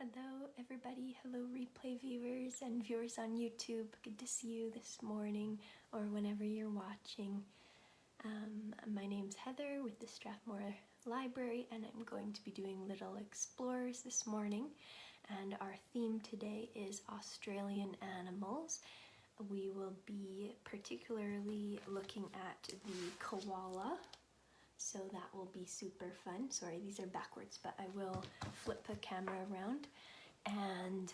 Hello everybody, hello replay viewers and viewers on YouTube. Good to see you this morning or whenever you're watching. My name's Heather with the Strathmore Library and I'm going to be doing Lil Explorers this morning. And our theme today is Australian animals. We will be particularly looking at the koala. So that will be super fun. Sorry, these are backwards, but I will flip the camera around. And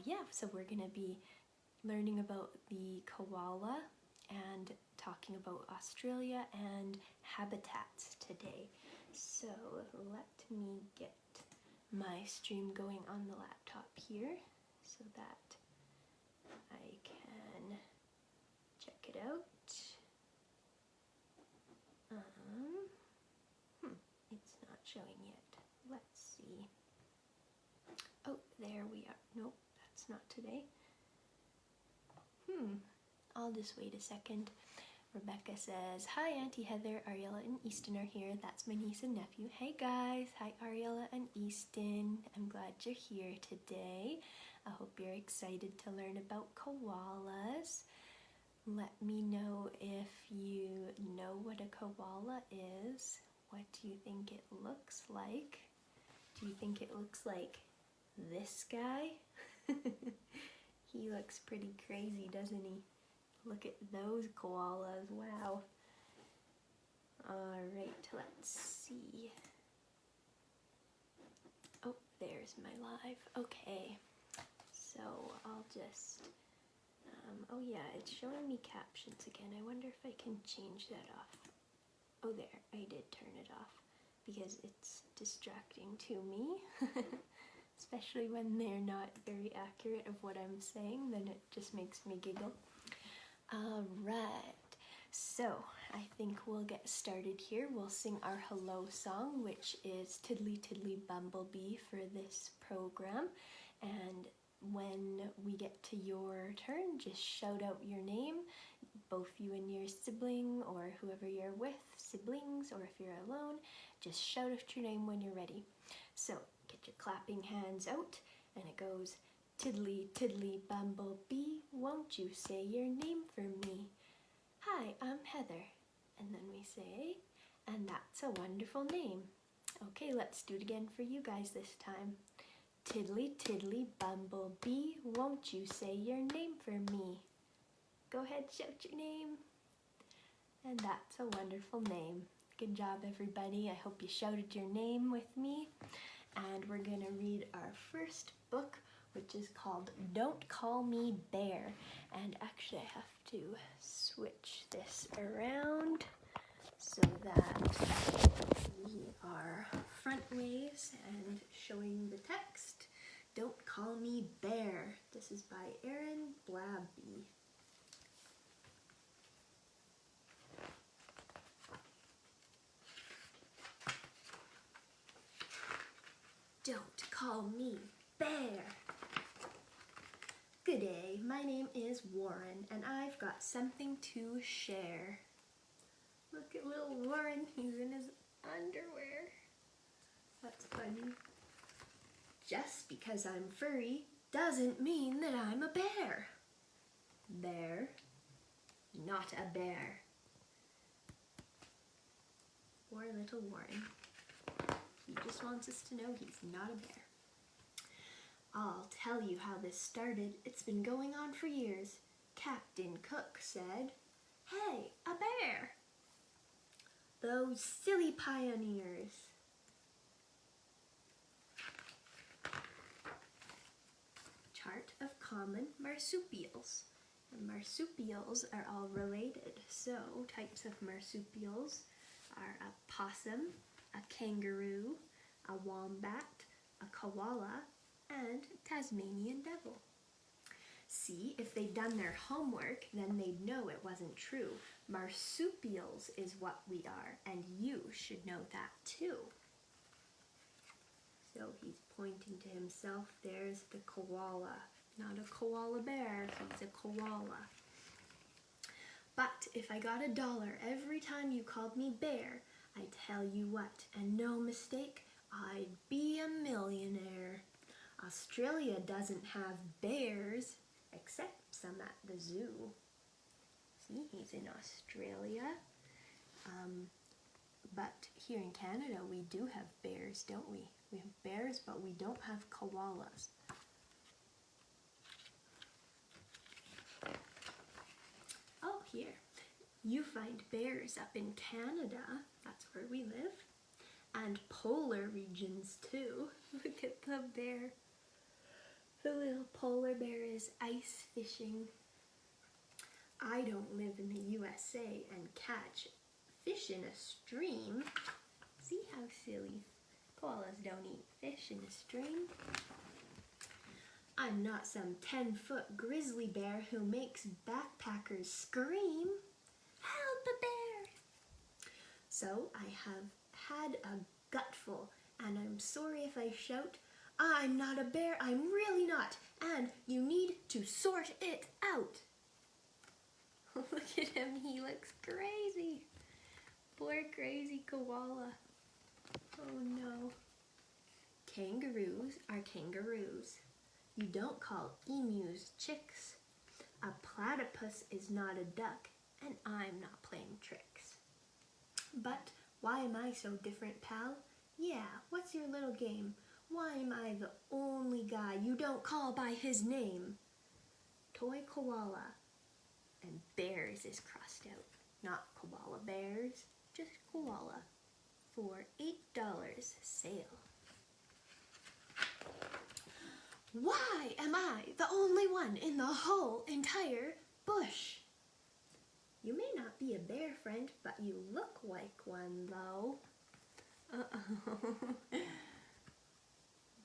yeah, so we're gonna be learning about the koala and talking about Australia and habitats today. So let me get my stream going on the laptop here so that I can check it out. It's not showing yet. Let's see. Oh, there we are. Nope, that's not today. I'll just wait a second. Rebecca says, hi Auntie Heather, Ariella and Easton are here. That's my niece and nephew. Hey guys, hi Ariella and Easton. I'm glad you're here today. I hope you're excited to learn about koalas. Let me know if you know what a koala is. What do you think it looks like? Do you think it looks like this guy? He looks pretty crazy, doesn't he? Look at those koalas, wow. Alright, let's see. Oh, there's my live. Okay, so I'll just, oh yeah, it's showing me captions again. I wonder if I can change that off. Oh there, I did turn it off because it's distracting to me. Especially when they're not very accurate of what I'm saying, then it just makes me giggle. Alright, so I think we'll get started here. We'll sing our hello song, which is Tiddly Tiddly Bumblebee for this program. And when we get to your turn, just shout out your name, both you and your sibling or whoever you're with, siblings, or if you're alone, just shout out your name when you're ready. So get your clapping hands out and it goes, Tiddly Tiddly Bumblebee, won't you say your name for me? Hi, I'm Heather. And then we say, and that's a wonderful name. Okay, let's do it again for you guys this time. Tiddly Tiddly Bumblebee, won't you say your name for me? Go ahead, shout your name. And that's a wonderful name. Good job, everybody. I hope you shouted your name with me. And we're gonna read our first book, which is called Don't Call Me Bear. And actually I have to switch this around so that we are front ways and showing the text. Don't Call Me Bear. This is by Erin Blabby. Don't call me Bear. Good day, my name is Warren and I've got something to share. Look at little Warren, he's in his underwear. That's funny. Just because I'm furry doesn't mean that I'm a bear. Bear, not a bear. Poor little Warren. He just wants us to know he's not a bear. I'll tell you how this started. It's been going on for years. Captain Cook said, hey, a bear! Those silly pioneers. Chart of common marsupials. And marsupials are all related. So types of marsupials are a possum, a kangaroo, a wombat, a koala, and Tasmanian devil. See, if they'd done their homework, then they'd know it wasn't true. Marsupials is what we are, and you should know that too. So he's pointing to himself. There's the koala. Not a koala bear, he's a koala. But if I got $1 every time you called me bear, I tell you what, and no mistake, I'd be a millionaire. Australia doesn't have bears, except some at the zoo. See, he's in Australia. But here in Canada, we do have bears, don't we? We have bears, but we don't have koalas. Oh, here. You find bears up in Canada. That's where we live. And polar regions, too. Look at the bear. The little polar bear is ice fishing. I don't live in the USA and catch fish in a stream. See how silly. Koalas don't eat fish in a stream. I'm not some 10-foot grizzly bear who makes backpackers scream. Help a bear! So I have had a gutful, and I'm sorry if I shout, I'm not a bear, I'm really not, and you need to sort it out. Look at him, he looks crazy. Poor crazy koala. Oh no. Kangaroos are kangaroos. You don't call emus chicks. A platypus is not a duck, and I'm not playing tricks. But why am I so different, pal? Yeah, what's your little game? Why am I the only guy you don't call by his name? Toy koala. And bears is crossed out. Not koala bears, just koala. For $8 sale. Why am I the only one in the whole entire bush? You may not be a bear, friend, but you look like one, though. Uh-oh.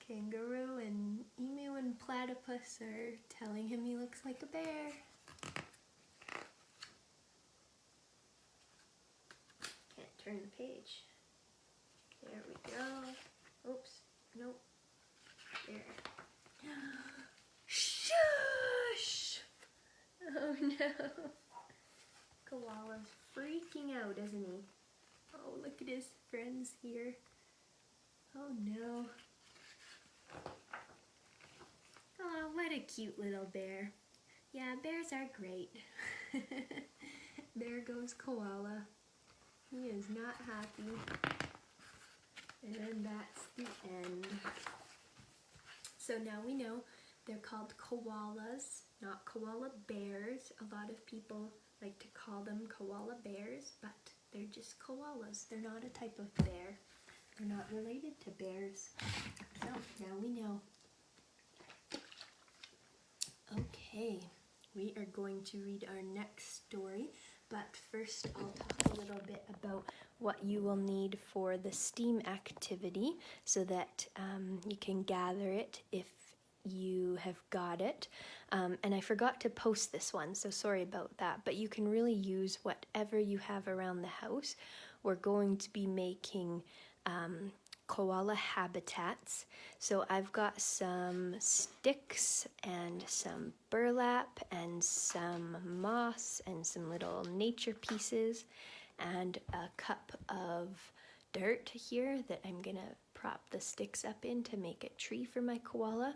Kangaroo and emu and platypus are telling him he looks like a bear. Can't turn the page. There we go. Oops. Nope. There. Shush! Oh no. Koala's freaking out, isn't he? Oh, look at his friends here. Oh no. Oh, what a cute little bear. Yeah, bears are great. There goes Koala. He is not happy. And that's the end. So now we know they're called koalas, not koala bears. A lot of people like to call them koala bears, but they're just koalas. They're not a type of bear. They're not related to bears. So now we know. Okay, we are going to read our next story, but first I'll talk a little bit about what you will need for the STEAM activity so that you can gather it if you have got it. And I forgot to post this one, so sorry about that, but you can really use whatever you have around the house. We're going to be making koala habitats. So I've got some sticks and some burlap and some moss and some little nature pieces and a cup of dirt here that I'm gonna prop the sticks up in to make a tree for my koala.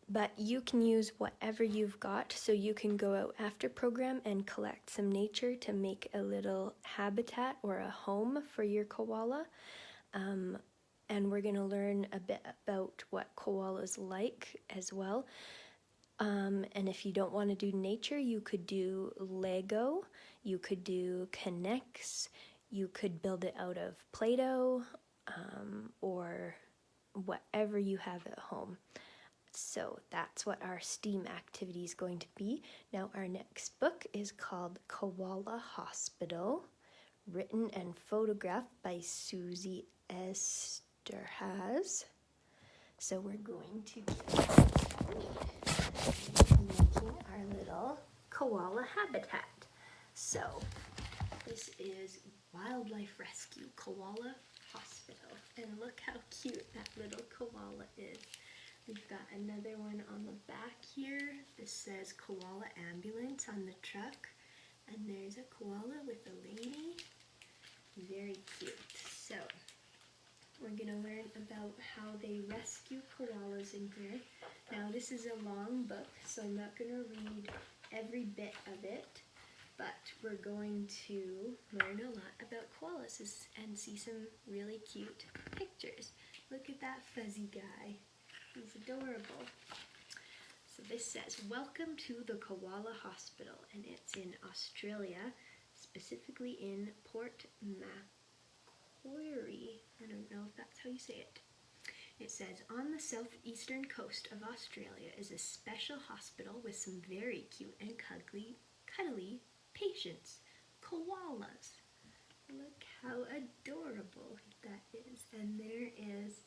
But you can use whatever you've got, so you can go out after program and collect some nature to make a little habitat or a home for your koala. And we're going to learn a bit about what koalas like as well. And if you don't want to do nature, you could do Lego, you could do Connects, you could build it out of Play-Doh, or whatever you have at home. So that's what our STEAM activity is going to be. Now our next book is called Koala Hospital, written and photographed by Susie Esterhaz. So we're going to be making our little koala habitat. So this is Wildlife Rescue Koala Hospital. And look how cute that little koala is. We've got another one on the back here. This says Koala Ambulance on the truck. And there's a koala with a lady. Very cute. So we're going to learn about how they rescue koalas in here. Now this is a long book, so I'm not going to read every bit of it, but we're going to learn a lot about koalas and see some really cute pictures. Look at that fuzzy guy. He's adorable. So this says, welcome to the Koala Hospital, and it's in Australia, specifically in Port Macquarie. I don't know if that's how you say it. It says, on the southeastern coast of Australia is a special hospital with some very cute and cuddly patients, koalas. Look how adorable that is. And there is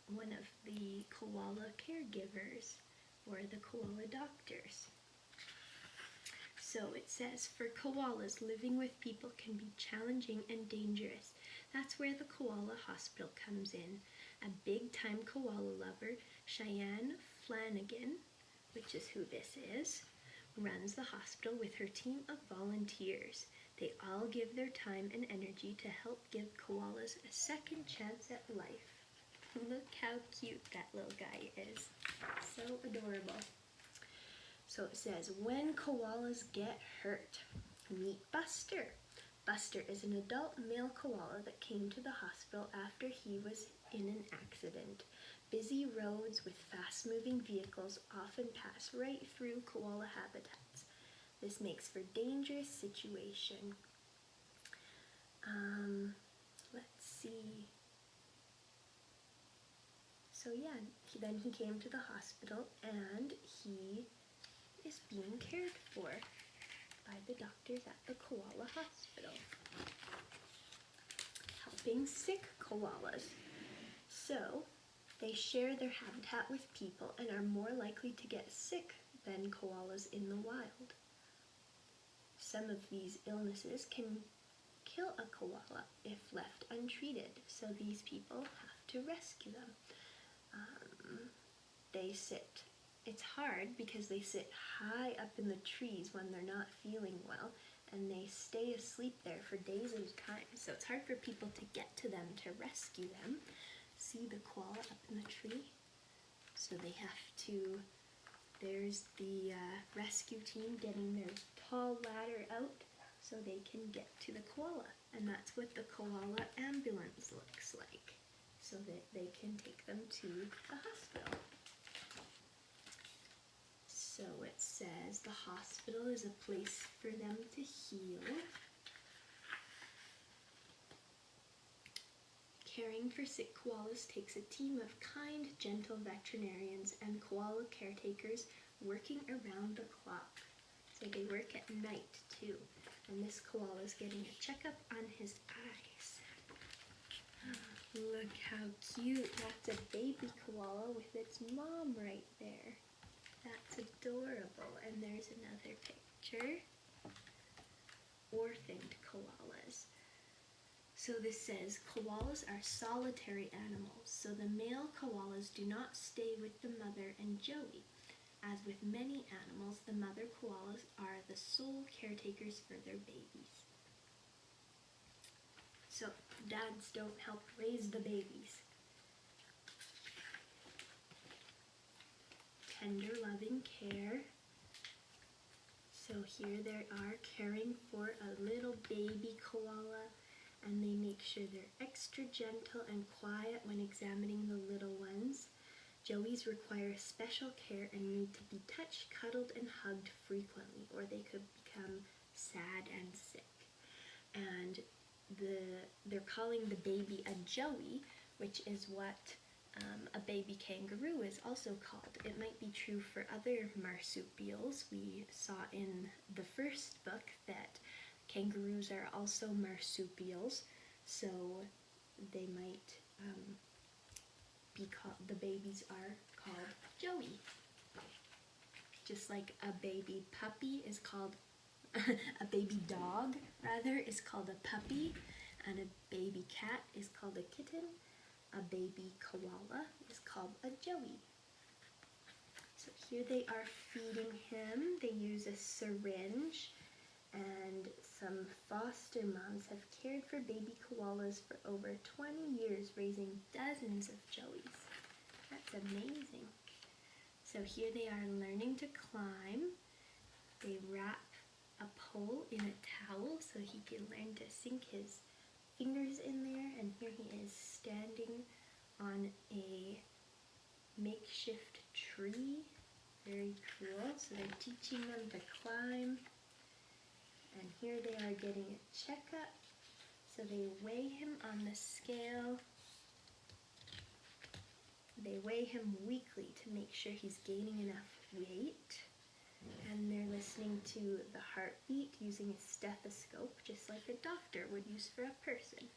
one of the koala caregivers, or the koala doctors. So it says, for koalas, living with people can be challenging and dangerous. That's where the Koala Hospital comes in. A big-time koala lover, Cheyenne Flanagan, which is who this is, runs the hospital with her team of volunteers. They all give their time and energy to help give koalas a second chance at life. Look how cute that little guy is. So adorable. So it says, when koalas get hurt, meet Buster. Buster is an adult male koala that came to the hospital after he was in an accident. Busy roads with fast-moving vehicles often pass right through koala habitats. This makes for dangerous situation. Let's see. So yeah, then he came to the hospital and he is being cared for by the doctors at the Koala Hospital, helping sick koalas. So they share their habitat with people and are more likely to get sick than koalas in the wild. Some of these illnesses can kill a koala if left untreated, so these people have to rescue them. They sit. It's hard because they sit high up in the trees when they're not feeling well, and they stay asleep there for days at a time. So it's hard for people to get to them to rescue them. See the koala up in the tree? So they have to, there's the rescue team getting their tall ladder out so they can get to the koala. And that's what the koala ambulance looks like, so that they can take them to the hospital. So it says the hospital is a place for them to heal. Caring for sick koalas takes a team of kind, gentle veterinarians and koala caretakers working around the clock. So they work at night too. And this koala is getting a checkup on his eyes. Look how cute. That's a baby koala with its mom right there. That's adorable. And there's another picture. Orphaned koalas. So this says, koalas are solitary animals, so the male koalas do not stay with the mother and joey. As with many animals, the mother koalas are the sole caretakers for their babies. So dads don't help raise the babies. Tender, loving care. So here they are caring for a little baby koala, and they make sure they're extra gentle and quiet when examining the little ones. Joeys require special care and need to be touched, cuddled, and hugged frequently, or they could become sad and sick. And they're calling the baby a joey, which is what a baby kangaroo is also called. It might be true for other marsupials. We saw in the first book that kangaroos are also marsupials, so they might be called, the babies are called joey. Just like a baby puppy is called, a baby dog rather is called a puppy, and a baby cat is called a kitten. A baby koala is called a joey. So here they are feeding him. They use a syringe And some foster moms have cared for baby koalas for over 20 years, raising dozens of joeys. That's amazing. So here they are learning to climb. They wrap a pole in a towel so he can learn to sink his fingers in there, and here he is standing on a makeshift tree. Very cool. So they're teaching them to climb. And here they are getting a checkup. So they weigh him on the scale. They weigh him weekly to make sure he's gaining enough weight. And they're listening to the heartbeat using a stethoscope, just like a doctor would use for a person.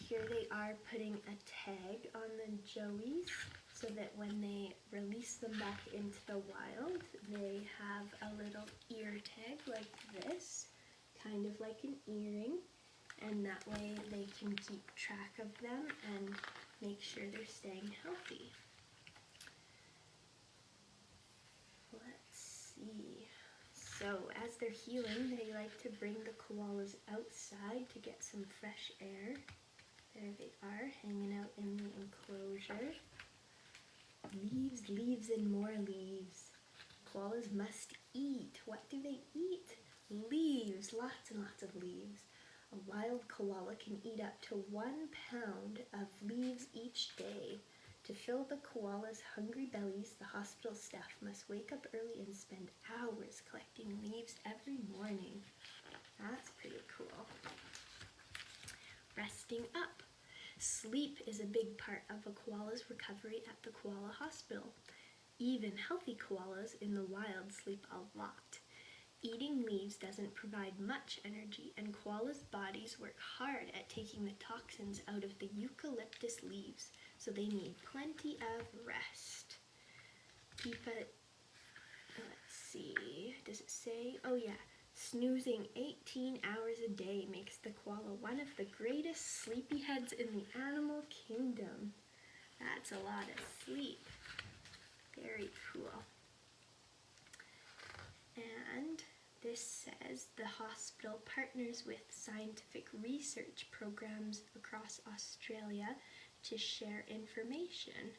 Here they are putting a tag on the joeys so that when they release them back into the wild, they have a little ear tag like this, kind of like an earring, and that way they can keep track of them and make sure they're staying healthy. Let's see. So as they're healing, they like to bring the koalas outside to get some fresh air. There they are, hanging out in the enclosure. Leaves, leaves, and more leaves. Koalas must eat. What do they eat? Leaves, lots and lots of leaves. A wild koala can eat up to 1 pound of leaves each day. To fill the koala's hungry bellies, the hospital staff must wake up early and spend hours collecting leaves every morning. That's pretty cool. Resting up. Sleep is a big part of a koala's recovery at the koala hospital. Even healthy koalas in the wild sleep a lot. Eating leaves doesn't provide much energy, and koalas' bodies work hard at taking the toxins out of the eucalyptus leaves, so they need plenty of rest. Let's see, does it say? Oh yeah. Snoozing 18 hours a day makes the koala one of the greatest sleepyheads in the animal kingdom. That's a lot of sleep. Very cool. And this says the hospital partners with scientific research programs across Australia to share information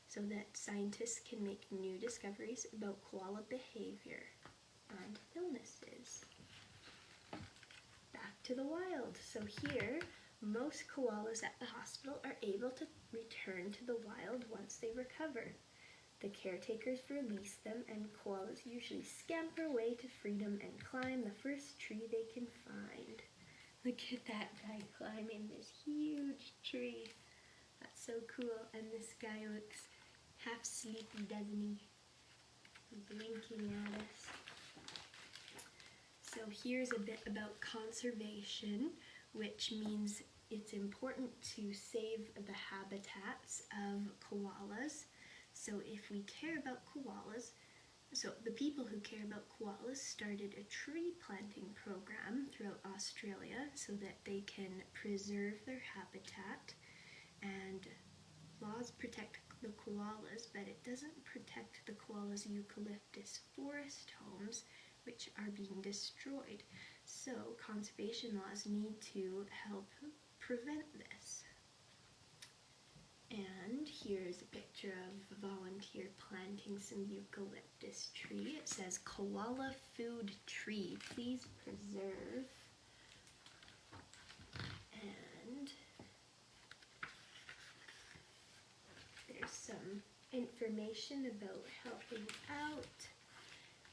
so that scientists can make new discoveries about koala behavior and illnesses. Back to the wild. So here, most koalas at the hospital are able to return to the wild once they recover. The caretakers release them, and koalas usually scamper away to freedom and climb the first tree they can find. Look at that guy climbing this huge tree. That's so cool. And this guy looks half sleepy, doesn't he? Blinking at us. So here's a bit about conservation, which means it's important to save the habitats of koalas. So if we care about koalas, so the people who care about koalas started a tree planting program throughout Australia so that they can preserve their habitat, and laws protect the koalas, but it doesn't protect the koalas' eucalyptus forest homes, which are being destroyed. So conservation laws need to help prevent this. And here's a picture of a volunteer planting some eucalyptus tree. It says koala food tree, please preserve. And there's some information about helping out.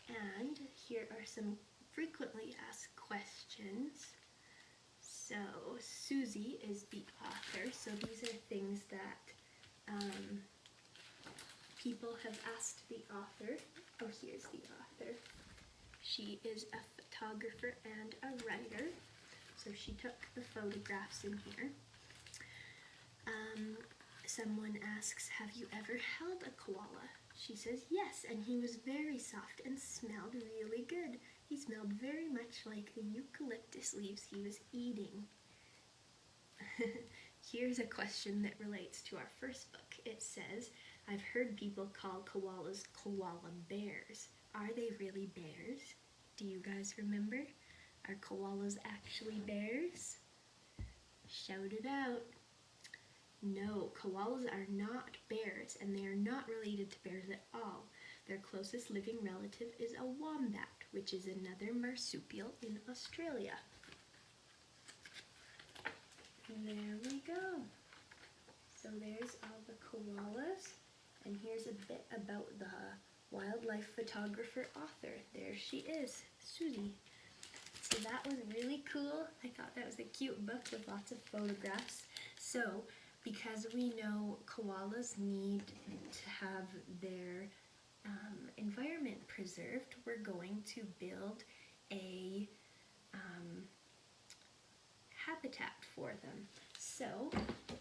And here are some frequently asked questions. So Susie is the author, so these are things that people have asked the author. Oh, here's the author. She is a photographer and a writer, so she took the photographs in here. Someone asks, have you ever held a koala? She says yes, and he was very soft and smelled really good. He smelled very much like the eucalyptus leaves he was eating. Here's a question that relates to our first book. It says, I've heard people call koalas koala bears. are they really bears? Do you guys remember? Are koalas actually bears? Shout it out. No, koalas are not bears, and they are not related to bears at all. Their closest living relative is a wombat, which is another marsupial in Australia. There we go. So there's all the koalas, and here's a bit about the wildlife photographer author. There she is, Susie. So that was really cool. I thought that was a cute book with lots of photographs. So, because we know koalas need to have their environment preserved, we're going to build a habitat for them. So,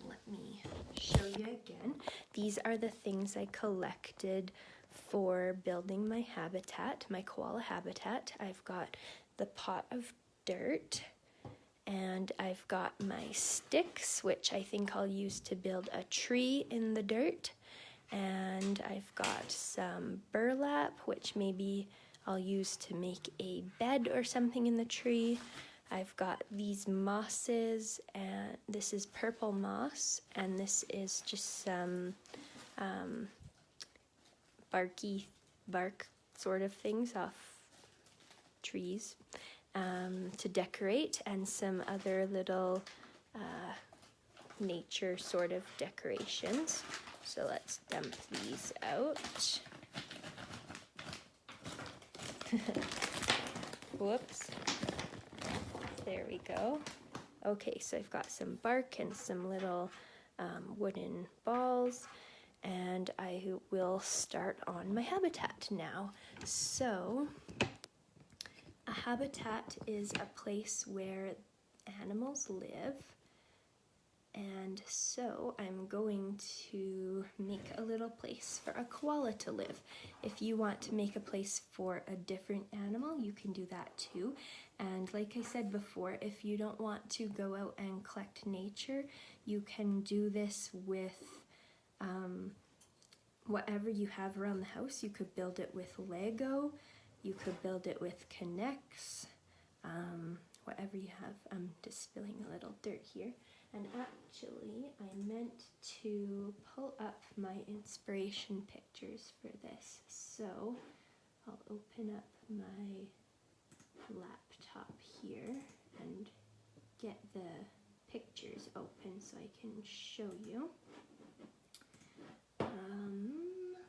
let me show you again. These are the things I collected for building my habitat, my koala habitat. I've got the pot of dirt, and I've got my sticks, which I think I'll use to build a tree in the dirt, and I've got some burlap, which maybe I'll use to make a bed or something in the tree. I've got these mosses, and this is purple moss, and this is just some bark sort of things off trees to decorate, and some other little nature sort of decorations. So let's dump these out. Whoops. There we go. Okay, so I've got some bark and some little wooden balls, and I will start on my habitat now. So, a habitat is a place where animals live, and so I'm going to make a little place for a koala to live. If you want to make a place for a different animal, you can do that too. And like I said before, if you don't want to go out and collect nature, you can do this with whatever you have around the house. You could build it with Lego, you could build it with Connects, whatever you have. I'm just spilling a little dirt here. And actually, I meant to pull up my inspiration pictures for this. So I'll open up my laptop here and get the pictures open so I can show you.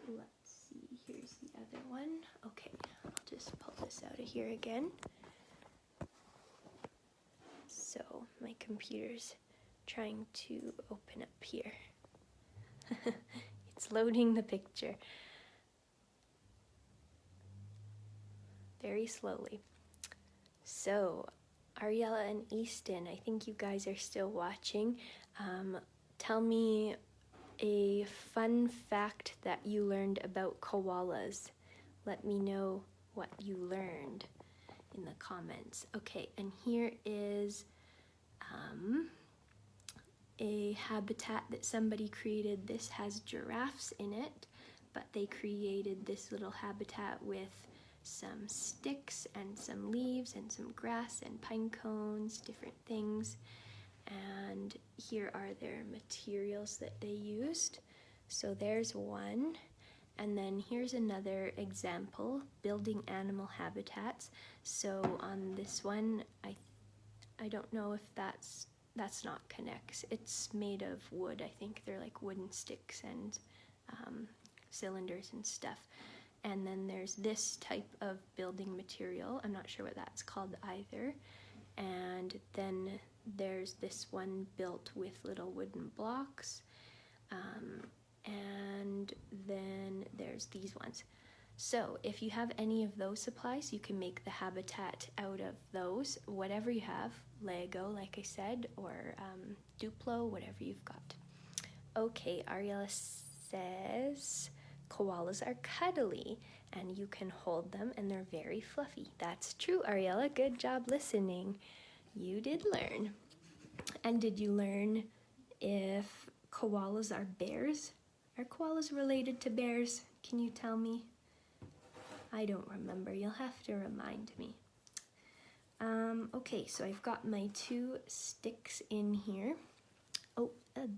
Let's see, here's the other one. Okay, I'll just pull this out of here again. So my computer's trying to open up here. It's loading the picture very slowly. So, Ariella and Easton, I think you guys are still watching. Tell me a fun fact that you learned about koalas. Let me know what you learned in the comments. Okay, and here is a habitat that somebody created. This has giraffes in it, but they created this little habitat with some sticks and some leaves and some grass and pine cones, different things. And here are their materials that they used. So there's one. And then here's another example, building animal habitats. So on this one, I don't know if that's not Connects. It's made of wood, I think. They're like wooden sticks and cylinders and stuff. And then there's this type of building material. I'm not sure what that's called either. And then there's this one built with little wooden blocks. And then there's these ones. So if you have any of those supplies, you can make the habitat out of those, whatever you have, Lego, like I said, or Duplo, whatever you've got. Okay, Ariella says, koalas are cuddly and you can hold them and they're very fluffy. That's true, Ariella. Good job listening. You did learn. And did you learn if koalas are bears? Are koalas related to bears? Can you tell me? I don't remember. You'll have to remind me. Okay, so I've got my 2 sticks in here. Oh,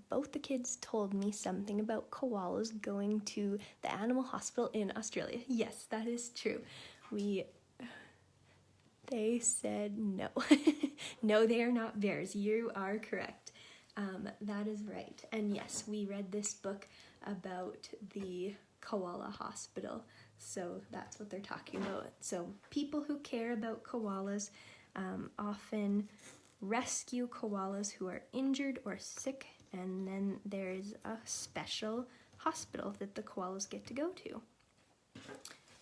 both the kids told me something about koalas going to the animal hospital in Australia. Yes, that is true. They said no. No, they are not bears. You are correct. That is right. And yes, we read this book about the koala hospital. So that's what they're talking about. So people who care about koalas often rescue koalas who are injured or sick, and then there's a special hospital that the koalas get to go to.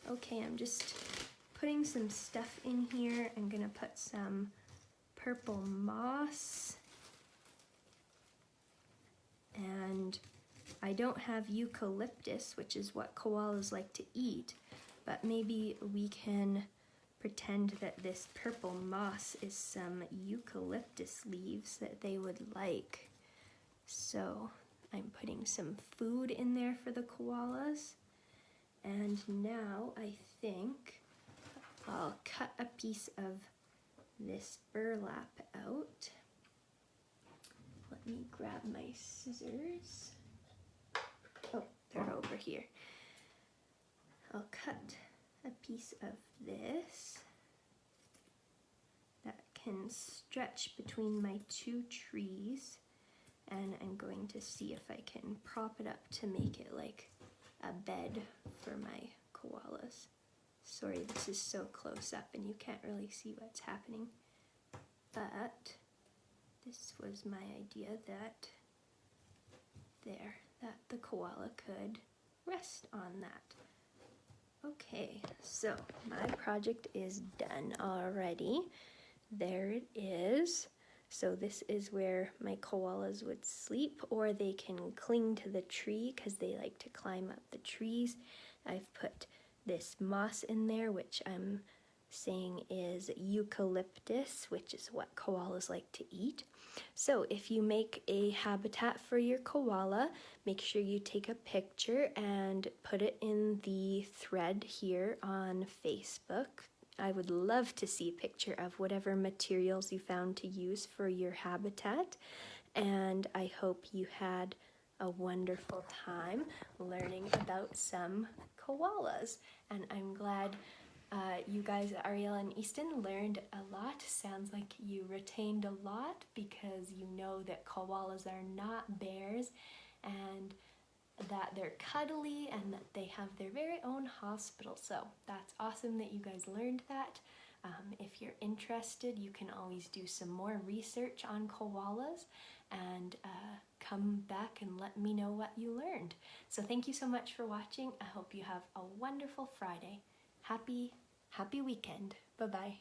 Okay, I'm just putting some stuff in here. I'm gonna put some purple moss, and I don't have eucalyptus, which is what koalas like to eat, but maybe we can pretend that this purple moss is some eucalyptus leaves that they would like. So I'm putting some food in there for the koalas. And now I think I'll cut a piece of this burlap out. Let me grab my scissors. Oh, they're over here. I'll cut a piece of this that can stretch between my 2 trees, and I'm going to see if I can prop it up to make it like a bed for my koalas. Sorry, this is so close up and you can't really see what's happening, but this was my idea that the koala could rest on that. Okay, so my project is done already. There it is. So this is where my koalas would sleep, or they can cling to the tree because they like to climb up the trees. I've put this moss in there, which I'm saying is eucalyptus, which is what koalas like to eat. So if you make a habitat for your koala, make sure you take a picture and put it in the thread here on Facebook. I would love to see a picture of whatever materials you found to use for your habitat, and I hope you had a wonderful time learning about some koalas. And I'm glad you guys, Ariel and Easton, learned a lot. Sounds like you retained a lot because you know that koalas are not bears, and that they're cuddly, and that they have their very own hospital. So that's awesome that you guys learned that. If you're interested, you can always do some more research on koalas and come back and let me know what you learned. So thank you so much for watching. I hope you have a wonderful Friday. Happy weekend. Bye-bye.